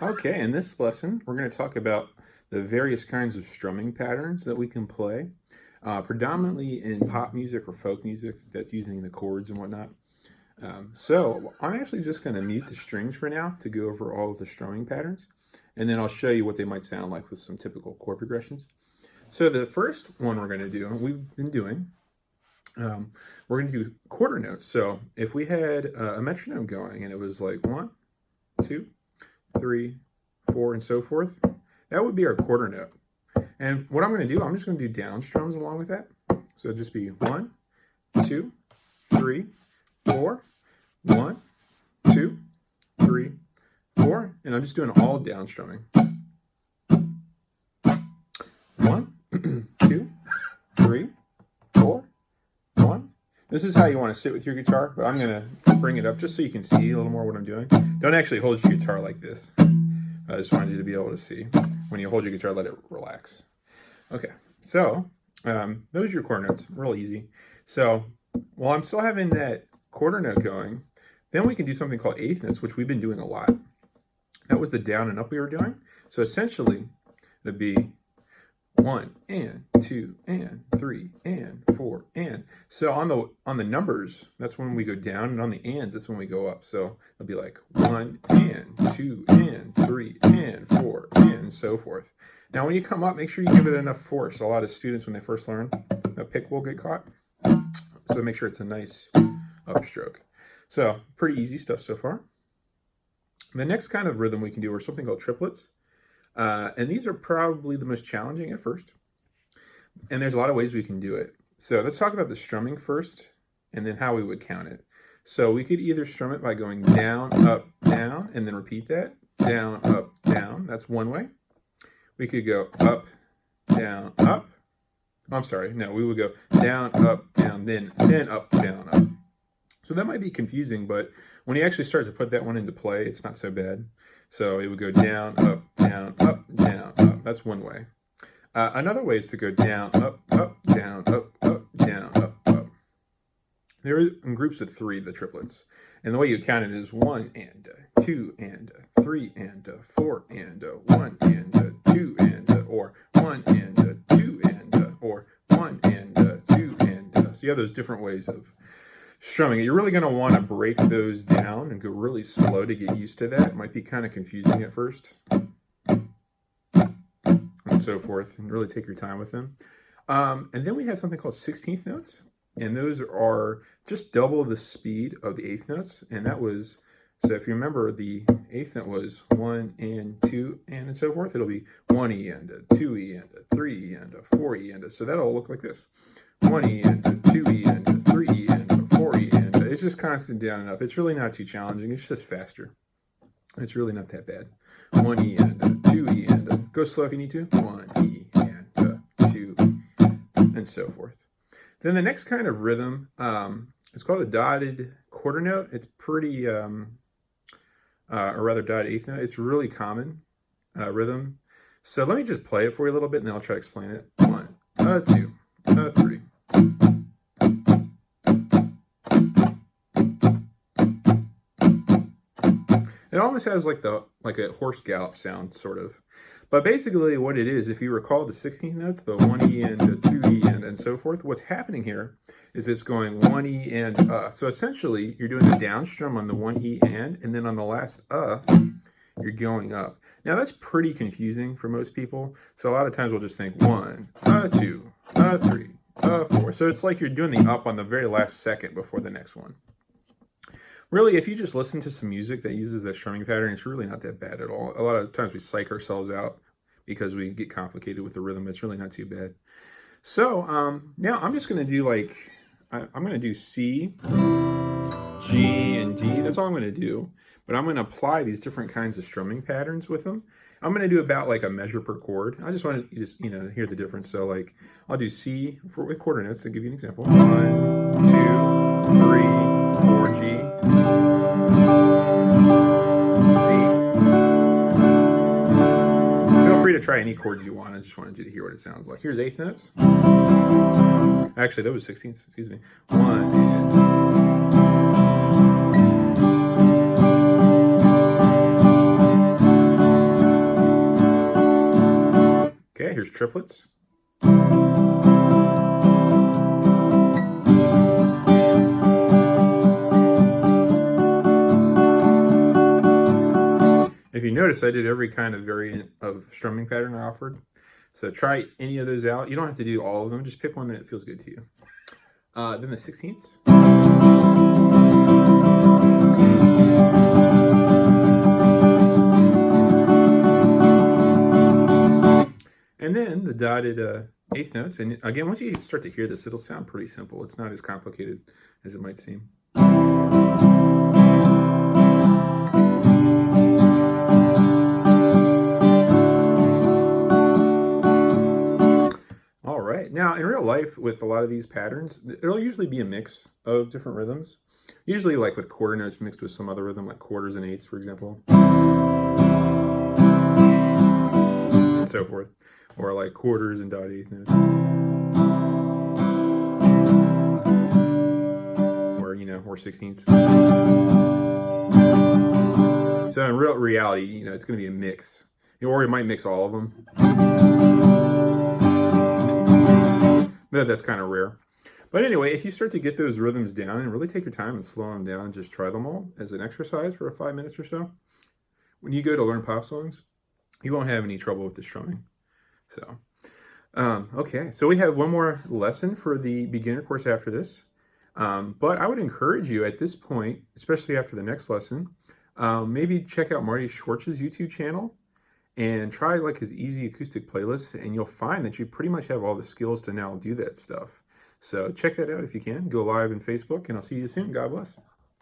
Okay, in this lesson, we're going to talk about the various kinds of strumming patterns that we can play, predominantly in pop music or folk music that's using the chords and whatnot. So I'm actually just going to mute the strings for now to go over all of the strumming patterns, and then I'll show you what they might sound like with some typical chord progressions. So the first one we're going to do, and we've been doing, we're going to do quarter notes. So if we had a metronome going and it was like 1, 2, 3, 4, and so forth, that would be our quarter note. And what I'm going to do, I'm just going to do down strums along with that. So it'll just be 1, 2, 3, 4, 1, 2, 3, 4, and I'm just doing all down strumming. 1, 2, 3, 4, 1. This is how you want to sit with your guitar, but I'm going to bring it up just so you can see a little more what I'm doing. Don't actually hold your guitar like this. I just wanted you to be able to see. When you hold your guitar, let it relax. Okay, so those are your quarter notes, real easy. So while I'm still having that quarter note going, then we can do something called eighth notes, which we've been doing a lot. That was the down and up we were doing. So essentially, it'd be 1 and 2 and 3 and 4 and. So on the numbers, that's when we go down, and on the ands, that's when we go up. So it'll be like 1 and 2 and 3 and 4 and so forth. Now when you come up, make sure you give it enough force. A lot of students, when they first learn, the pick will get caught. So make sure it's a nice upstroke. So pretty easy stuff so far. The next kind of rhythm we can do are something called triplets. And these are probably the most challenging at first. And there's a lot of ways we can do it. So let's talk about the strumming first, and then how we would count it. So we could either strum it by going down, down, and then repeat that. Down, up, down. That's one way. We could go up, down, up. Oh, I'm sorry. No, we would go down, down, then up, down, up. So that might be confusing, but when you actually start to put that one into play, it's not so bad. So it would go down, up, down, up, down, up. That's one way. Another way is to go down, up, down, up, down, up. They're in groups of 3, the triplets. And the way you count it is 1 and 2 and 3 and 4 and 1 and 2 and or 1 and 2 and or 1 and 2 and. So you have those different ways of strumming. You're really going to want to break those down and go really slow to get used to that. It might be kind of confusing at first, and so forth, and really take your time with them. And then we have something called 16th notes, and those are just double the speed of the eighth notes. And that was, so if you remember, the eighth note was 1 and 2 and so forth. It'll be 1E and a 2E and a 3E and a 4E and a, so that'll look like this: 1E and a 2E and a 3E and a 4E and a. It's just constant down and up. It's really not too challenging. It's just faster. It's really not that bad. 1E and a 2E and a. Go slow if you need to. 1E and a 2, and so forth. Then the next kind of rhythm is called a dotted quarter note. It's pretty, or rather dotted eighth note. It's really common rhythm. So let me just play it for you a little bit, and then I'll try to explain it. 1, 2, 3. It almost has like a horse gallop sound, sort of. But basically what it is, if you recall the 16th notes, the 1E and the 2E and so forth, what's happening here is it's going 1E and So essentially, you're doing the down strum on the 1E and then on the last you're going up. Now that's pretty confusing for most people. So a lot of times we'll just think 1, 2, 3, 4. So it's like you're doing the up on the very last second before the next one. Really, if you just listen to some music that uses that strumming pattern, it's really not that bad at all. A lot of times we psych ourselves out because we get complicated with the rhythm. It's really not too bad. So now I'm just going to do I'm going to do C, G, and D. That's all I'm going to do. But I'm going to apply these different kinds of strumming patterns with them. I'm going to do about like a measure per chord. I just want to just hear the difference. So like I'll do C with quarter notes to give you an example. 1, 2, 3, 4, G. Feel free to try any chords you want. I just wanted you to hear what it sounds like. Here's eighth notes. Actually, that was 16th. Excuse me. 1 and Here's Triplets. If you notice, I did every kind of variant of strumming pattern I offered. So try any of those out. You don't have to do all of them. Just pick one that feels good to you. Then the 16ths. And then the dotted eighth notes. And again, once you start to hear this, it'll sound pretty simple. It's not as complicated as it might seem. All right. Now, in real life, with a lot of these patterns, it'll usually be a mix of different rhythms. Usually like with quarter notes mixed with some other rhythm, like quarters and eighths, for example. And so forth. Or like quarters and dot eighth notes. Or, you know, or 16ths. So in real reality, you know, it's going to be a mix. Or it might mix all of them. But that's kind of rare. But anyway, if you start to get those rhythms down and really take your time and slow them down and just try them all as an exercise for 5 minutes or so, when you go to learn pop songs, you won't have any trouble with the strumming. So, okay, so we have one more lesson for the beginner course after this. But I would encourage you at this point, especially after the next lesson, maybe check out Marty Schwartz's YouTube channel and try like his easy acoustic playlist, and you'll find that you pretty much have all the skills to now do that stuff. So check that out if you can. Go live on Facebook, and I'll see you soon. God bless.